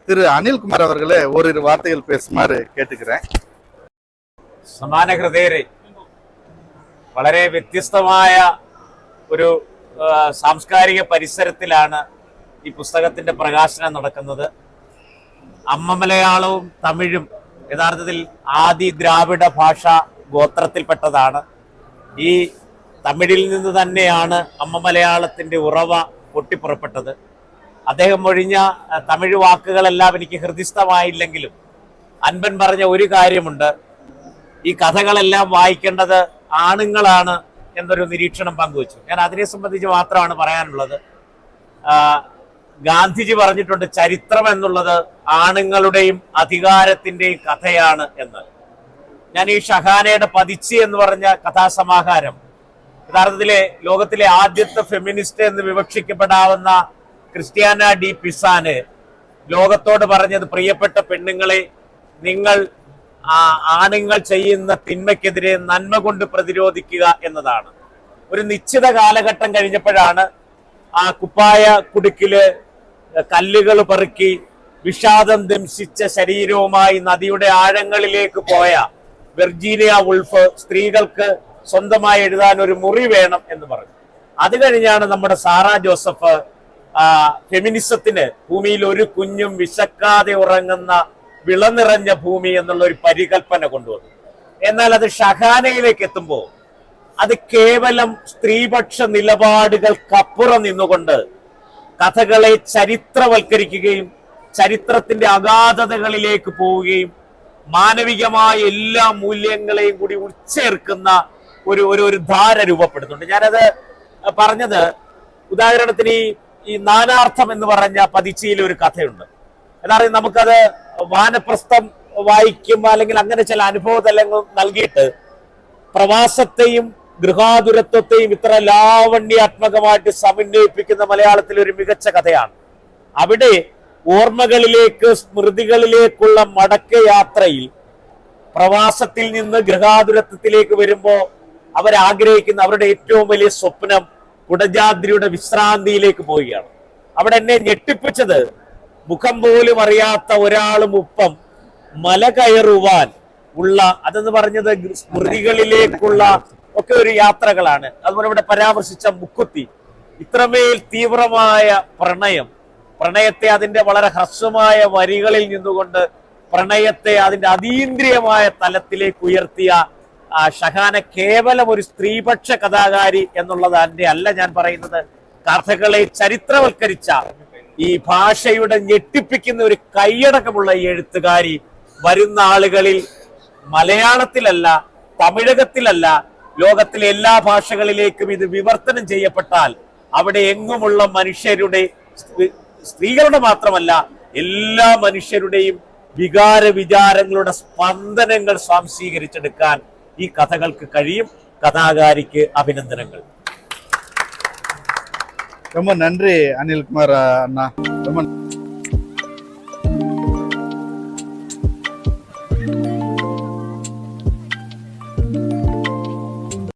திரு அனில்குமார் அவர்களே ஓரிரு வார்த்தைகள் பேசுமாறு கேட்டுக்கிறேன். സമാന ഹൃദയരെ വളരെ വ്യത്യസ്തമായ ഒരു സാംസ്കാരിക പരിസരത്തിലാണ് ഈ പുസ്തകത്തിന്റെ പ്രകാശനം നടക്കുന്നത്. അമ്മ മലയാളവും തമിഴും യഥാർത്ഥത്തിൽ ആദി ദ്രാവിഡ ഭാഷ ഗോത്രത്തിൽപ്പെട്ടതാണ്. ഈ തമിഴിൽ നിന്ന് തന്നെയാണ് അമ്മ മലയാളത്തിന്റെ ഉറവ പൊട്ടിപ്പുറപ്പെട്ടത്. അദ്ദേഹം ഒഴിഞ്ഞ തമിഴ് വാക്കുകളെല്ലാം എനിക്ക് ഹൃദിസ്ഥമായില്ലെങ്കിലും അൻപൻ പറഞ്ഞ ഒരു കാര്യമുണ്ട്, ഈ കഥകളെല്ലാം വായിക്കേണ്ടത് ആണുങ്ങളാണ് എന്നൊരു നിരീക്ഷണം പങ്കുവച്ചു. ഞാൻ അതിനെ സംബന്ധിച്ച് മാത്രമാണ് പറയാനുള്ളത്. ഗാന്ധിജി പറഞ്ഞിട്ടുണ്ട്, ചരിത്രം എന്നുള്ളത് ആണുങ്ങളുടെയും അധികാരത്തിന്റെയും കഥയാണ് എന്ന്. ഞാൻ ഈ ഷഹാനയുടെ പതിച്ചി എന്ന് പറഞ്ഞ കഥാസമാഹാരം യഥാർത്ഥത്തിലെ ലോകത്തിലെ ആദ്യത്തെ ഫെമിനിസ്റ്റ് എന്ന് വിവക്ഷിക്കപ്പെടാവുന്ന ക്രിസ്ത്യാന ഡി പിസാന് ലോകത്തോട് പറഞ്ഞത്, പ്രിയപ്പെട്ട പെണ്ണുങ്ങളെ, നിങ്ങൾ ആണുങ്ങൾ ചെയ്യുന്ന തിന്മയ്ക്കെതിരെ നന്മ കൊണ്ട് പ്രതിരോധിക്കുക എന്നതാണ്. ഒരു നിശ്ചിത കാലഘട്ടം കഴിഞ്ഞപ്പോഴാണ് ആ കുപ്പായ കുടുക്കില് കല്ലുകൾ പെറുക്കി വിഷാദം ദംശിച്ച ശരീരവുമായി നദിയുടെ ആഴങ്ങളിലേക്ക് പോയ വെർജീനിയ വുൾഫ് സ്ത്രീകൾക്ക് സ്വന്തമായി എഴുതാൻ ഒരു മുറി വേണം എന്ന് പറഞ്ഞു. അത് കഴിഞ്ഞാണ് നമ്മുടെ സാറാ ജോസഫ് ഫെമിനിസത്തിന് ഭൂമിയിൽ ഒരു കുഞ്ഞും വിശക്കാതെ ഉറങ്ങുന്ന വിളനിറഞ്ഞ ഭൂമി എന്നുള്ള ഒരു പരികൽപ്പന കൊണ്ടുവന്നു. എന്നാൽ അത് ഷഹാനയിലേക്ക് എത്തുമ്പോൾ അത് കേവലം സ്ത്രീപക്ഷ നിലപാടുകൾക്കപ്പുറം നിന്നുകൊണ്ട് കഥകളെ ചരിത്രവൽക്കരിക്കുകയും ചരിത്രത്തിന്റെ അഗാധതകളിലേക്ക് പോവുകയും മാനവികമായ എല്ലാ മൂല്യങ്ങളെയും കൂടി ഉൾച്ചേർക്കുന്ന ഒരു ധാര രൂപപ്പെടുന്നുണ്ട്. ഞാനത് പറഞ്ഞത് ഉദാഹരണത്തിന് ഈ നാനാർത്ഥം എന്ന് പറഞ്ഞ പതിച്ചിയിൽ ഒരു കഥയുണ്ട്. എന്നാലും നമുക്കത് വാനപ്രസ്ഥം വായിക്കുമ്പോൾ അല്ലെങ്കിൽ അങ്ങനെ ചില അനുഭവതലങ്ങൾ നൽകിയിട്ട് പ്രവാസത്തെയും ഗൃഹാതുരത്വത്തെയും ഇത്ര ലാവണ്യാത്മകമായിട്ട് സമന്വയിപ്പിക്കുന്ന മലയാളത്തിൽ ഒരു മികച്ച കഥയാണ്. അവിടെ ഓർമ്മകളിലേക്ക് സ്മൃതികളിലേക്കുള്ള മടക്കയാത്രയിൽ പ്രവാസത്തിൽ നിന്ന് ഗൃഹാതുരത്വത്തിലേക്ക് വരുമ്പോൾ അവരാഗ്രഹിക്കുന്ന അവരുടെ ഏറ്റവും വലിയ സ്വപ്നം കുടജാദ്രിയുടെ വിശ്രാന്തിയിലേക്ക് പോവുകയാണ്. അവിടെ എന്നെ ഞെട്ടിപ്പിച്ചത്, മുഖം പോലും അറിയാത്ത ഒരാളുമൊപ്പം മല കയറുവാൻ ഉള്ള അതെന്ന് പറഞ്ഞത് സ്മൃതികളിലേക്കുള്ള ഒക്കെ ഒരു യാത്രകളാണ്. അതുപോലെ ഇവിടെ പരാമർശിച്ച മുക്കുത്തി, ഇത്രമേൽ തീവ്രമായ പ്രണയത്തെ അതിന്റെ വളരെ ഹ്രസ്വമായ വരികളിൽ നിന്നുകൊണ്ട് പ്രണയത്തെ അതിന്റെ അതീന്ദ്രിയമായ തലത്തിലേക്ക് ഉയർത്തിയ ഷഹാന കേവലം ഒരു സ്ത്രീപക്ഷ കഥാകാരി എന്നുള്ളതിന്റെ അല്ല ഞാൻ പറയുന്നത്. കഥകളെ ചരിത്രവൽക്കരിച്ച ഈ ഭാഷയുടെ ഞെട്ടിപ്പിക്കുന്ന ഒരു കൈയടക്കമുള്ള ഈ എഴുത്തുകാരി വരുന്ന ആളുകളിൽ മലയാളത്തിലല്ല, തമിഴകത്തിലല്ല, ലോകത്തിലെ എല്ലാ ഭാഷകളിലേക്കും ഇത് വിവർത്തനം ചെയ്യപ്പെട്ടാൽ അവിടെ എങ്ങുമുള്ള മനുഷ്യരുടെ, സ്ത്രീകളുടെ മാത്രമല്ല എല്ലാ മനുഷ്യരുടെയും വികാര വിചാരങ്ങളുടെ സ്പന്ദനങ്ങൾ സ്വാംശീകരിച്ചെടുക്കാൻ ഈ കഥകൾക്ക് കഴിയും. കഥാകാരിക്ക് അഭിനന്ദനങ്ങൾ. ரொம்ப நன்றி அனில்குமார் அண்ணா. ரொம்ப